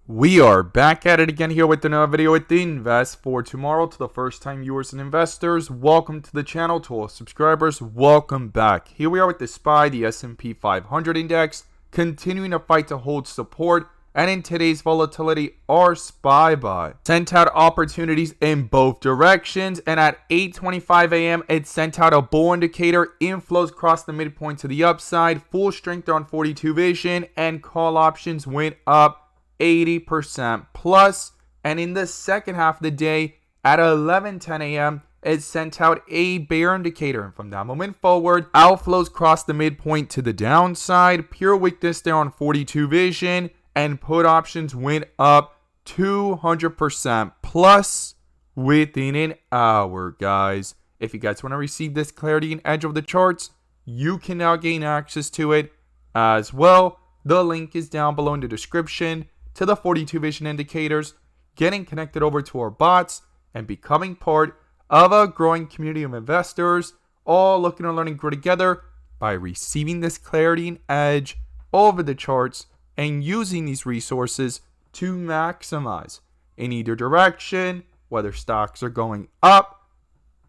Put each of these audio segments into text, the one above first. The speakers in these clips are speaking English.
We are back at it again here with another video with the Invest for Tomorrow. To the first time viewers and investors, welcome to the channel. To all subscribers, welcome back. Here we are with the SPY, the S&P 500 index, continuing to fight to hold support. And in today's volatility, our SPY buy sent out opportunities in both directions. And at 8:25 a.m., it sent out a bull indicator. Inflows crossed the midpoint to the upside. Full strength on 42 vision, and call options went up 80% plus. And in the second half of the day at 11:10 a.m., it sent out a bear indicator, and from that moment forward, outflows crossed the midpoint to the downside. Pure weakness there on 42 vision, and put options went up 200% plus within an hour, guys. If you guys want to receive this clarity and edge of the charts, you can now gain access to it as well. The link is down below in the description to the 42 vision indicators, getting connected over to our bots, and becoming part of a growing community of investors, all looking to learn and grow together by receiving this clarity and edge over the charts and using these resources to maximize in either direction, whether stocks are going up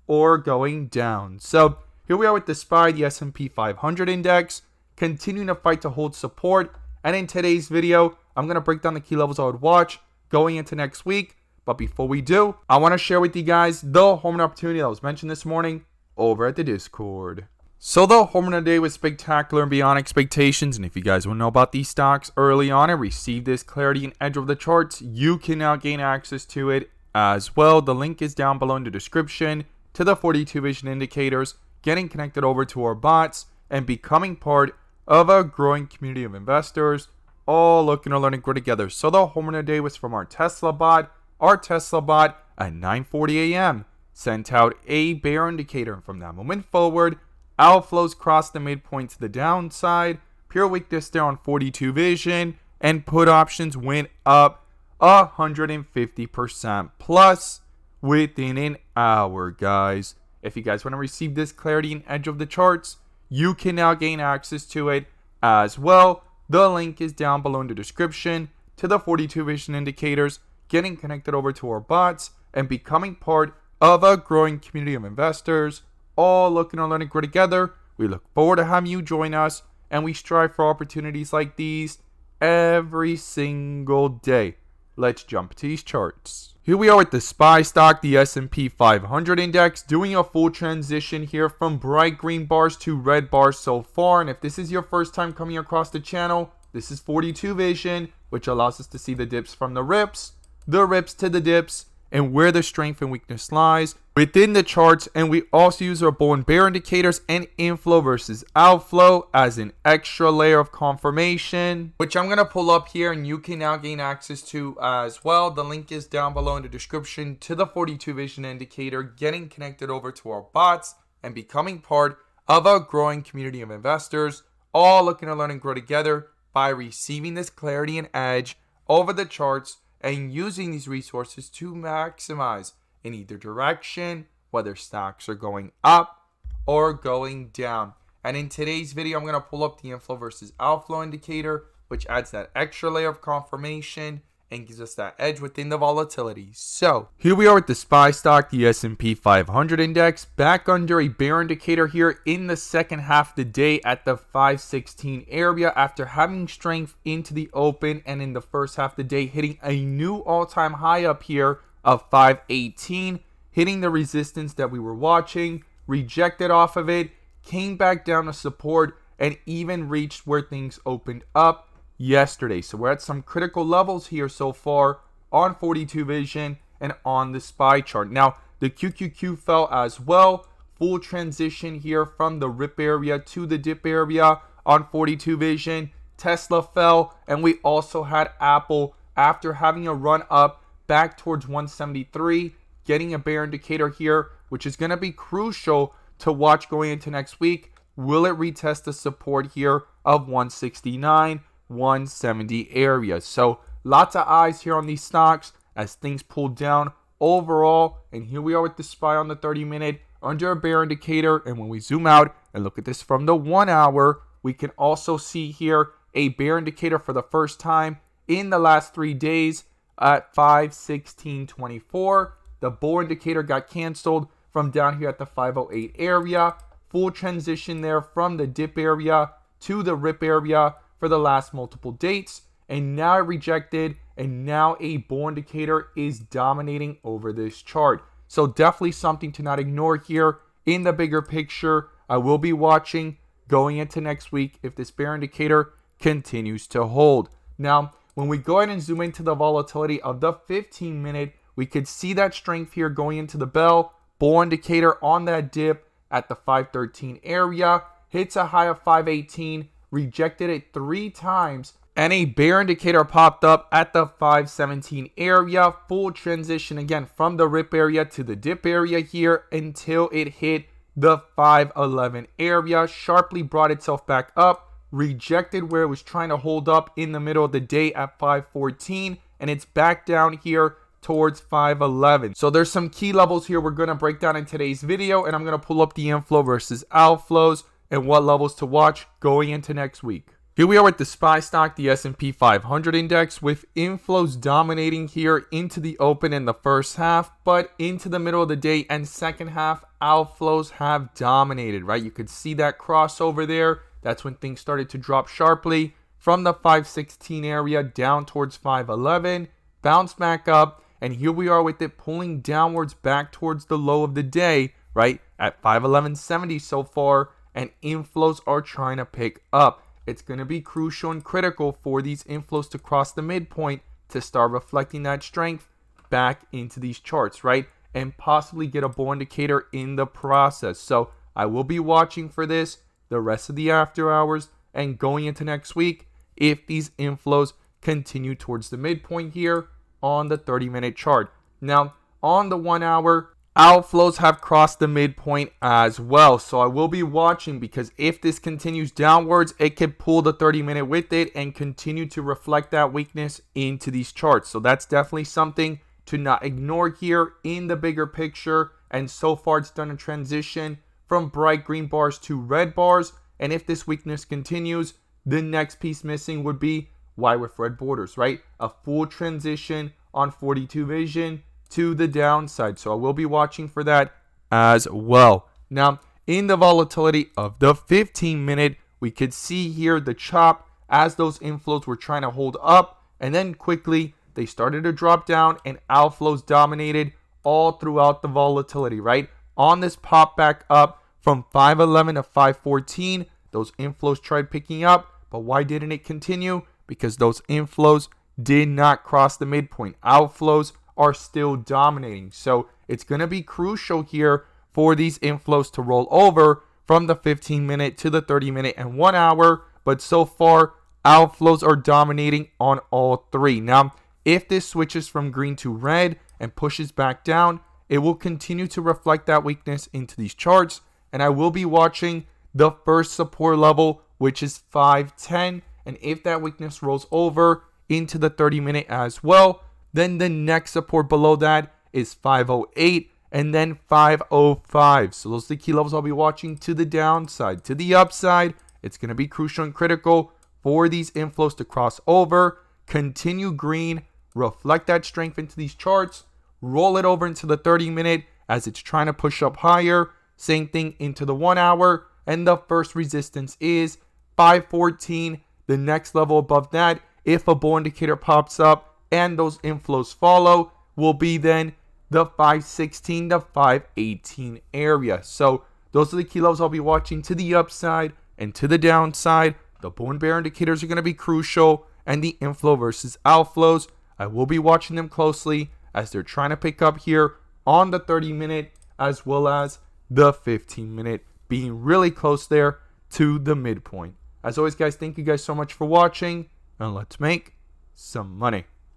or going down. So here we are with the SPY, the S&P 500 index, continuing to fight to hold support. And in today's video, I'm going to break down the key levels I would watch going into next week. But before we do, I want to share with you guys the home run opportunity that was mentioned this morning over at the Discord. So the home run today was spectacular and beyond expectations. And if you guys want to know about these stocks early on and receive this clarity and edge of the charts, you can now gain access to it as well. The link is down below in the description to the 42 vision indicators, getting connected over to our bots, and becoming part of a growing community of investors, all looking to learn and grow together. So the home run today was from our Tesla bot. Our Tesla bot at 9:40 a.m. sent out a bear indicator, and from that moment forward, outflows crossed the midpoint to the downside. Pure weakness there on 42 vision, and put options went up 150% plus within an hour, guys. If you guys want to receive this clarity and edge of the charts, you can now gain access to it as well. The link is down below in the description to the 42 vision indicators, getting connected over to our bots, and becoming part of a growing community of investors, all looking to learn and grow together. We look forward to having you join us, and we strive for opportunities like these every single day. Let's jump to these charts. Here we are with the SPY stock, the S&P 500 index, doing a full transition here from bright green bars to red bars so far. And if this is your first time coming across the channel, this is 42 vision, which allows us to see the dips from the rips to the dips, and where the strength and weakness lies within the charts. And we also use our bull and bear indicators and inflow versus outflow as an extra layer of confirmation, which I'm going to pull up here and you can now gain access to as well. The link is down below in the description to the 42 vision indicator, getting connected over to our bots, and becoming part of a growing community of investors, all looking to learn and grow together by receiving this clarity and edge over the charts and using these resources to maximize in either direction, whether stocks are going up or going down. And in today's video, I'm going to pull up the inflow versus outflow indicator, which adds that extra layer of confirmation and gives us that edge within the volatility. So here we are with the SPY stock, the S&P 500 index, back under a bear indicator here in the second half of the day at the 516 area, after having strength into the open, and in the first half of the day hitting a new all-time high up here of 518, hitting the resistance that we were watching, rejected off of it, came back down to support, and even reached where things opened up yesterday. So we're at some critical levels here so far on 42 vision and on the SPY chart. Now the QQQ fell as well. Full transition here from the rip area to the dip area on 42 vision. Tesla fell, and we also had Apple, after having a run up back towards 173, getting a bear indicator here, which is going to be crucial to watch going into next week. Will it retest the support here of 169? 170 area? So lots of eyes here on these stocks as things pull down overall. And here we are with the SPY on the 30-minute under a bear indicator. And when we zoom out and look at this from the 1 hour, we can also see here a bear indicator for the first time in the last 3 days at 516.24. The bull indicator got canceled from down here at the 508 area. Full transition there from the dip area to the rip area for the last multiple dates. And now it rejected, and now a bull indicator is dominating over this chart. So definitely something to not ignore here in the bigger picture. I will be watching going into next week if this bear indicator continues to hold. Now, when we go ahead and zoom into the volatility of the 15-minute, we could see that strength here going into the bell. Bull indicator on that dip at the 513 area, hits a high of 518, rejected it 3 times, and a bear indicator popped up at the 517 area. Full transition again from the rip area to the dip area here until it hit the 511 area. Sharply brought itself back up, rejected where it was trying to hold up in the middle of the day at 514, and it's back down here towards 511. So there's some key levels here we're going to break down in today's video, and I'm going to pull up the inflow versus outflows and what levels to watch going into next week. Here we are with the SPY stock, the SP 500 index, with inflows dominating here into the open in the first half, but into the middle of the day and second half, outflows have dominated, right? You could see that crossover there. That's when things started to drop sharply from the 516 area down towards 511, bounce back up, and here we are with it pulling downwards back towards the low of the day, right? At 511.70 so far, and inflows are trying to pick up. It's going to be crucial and critical for these inflows to cross the midpoint to start reflecting that strength back into these charts, right? And possibly get a bull indicator in the process. So I will be watching for this the rest of the after hours and going into next week if these inflows continue towards the midpoint here on the 30-minute chart. Now, on the 1 hour, outflows have crossed the midpoint as well. So I will be watching, because if this continues downwards, it could pull the 30-minute with it and continue to reflect that weakness into these charts. So that's definitely something to not ignore here in the bigger picture. And so far, it's done a transition from bright green bars to red bars. And if this weakness continues, the next piece missing would be Y with red borders, right? A full transition on 42 vision to the downside. So I will be watching for that as well. Now, in the volatility of the 15-minute, we could see here the chop as those inflows were trying to hold up, and then quickly they started to drop down and outflows dominated all throughout the volatility, right? On this pop back up from 511 to 514, those inflows tried picking up, but why didn't it continue? Because those inflows did not cross the midpoint. Outflows are still dominating. So it's going to be crucial here for these inflows to roll over from the 15-minute to the 30-minute and 1 hour. But so far, outflows are dominating on all three. Now, if this switches from green to red and pushes back down, it will continue to reflect that weakness into these charts. And I will be watching the first support level, which is 510. And if that weakness rolls over into the 30-minute as well, then the next support below that is 508 and then 505. So those are the key levels I'll be watching to the downside. To the upside, it's going to be crucial and critical for these inflows to cross over, continue green, reflect that strength into these charts, roll it over into the 30-minute as it's trying to push up higher. Same thing into the 1 hour. And the first resistance is 514. The next level above that, if a bull indicator pops up and those inflows follow, will be then the 516 to 518 area. So those are the key levels I'll be watching to the upside and to the downside. The bull and bear indicators are going to be crucial, and the inflow versus outflows, I will be watching them closely as they're trying to pick up here on the 30-minute as well as the 15-minute, being really close there to the midpoint. As always, guys, thank you guys so much for watching, and let's make some money.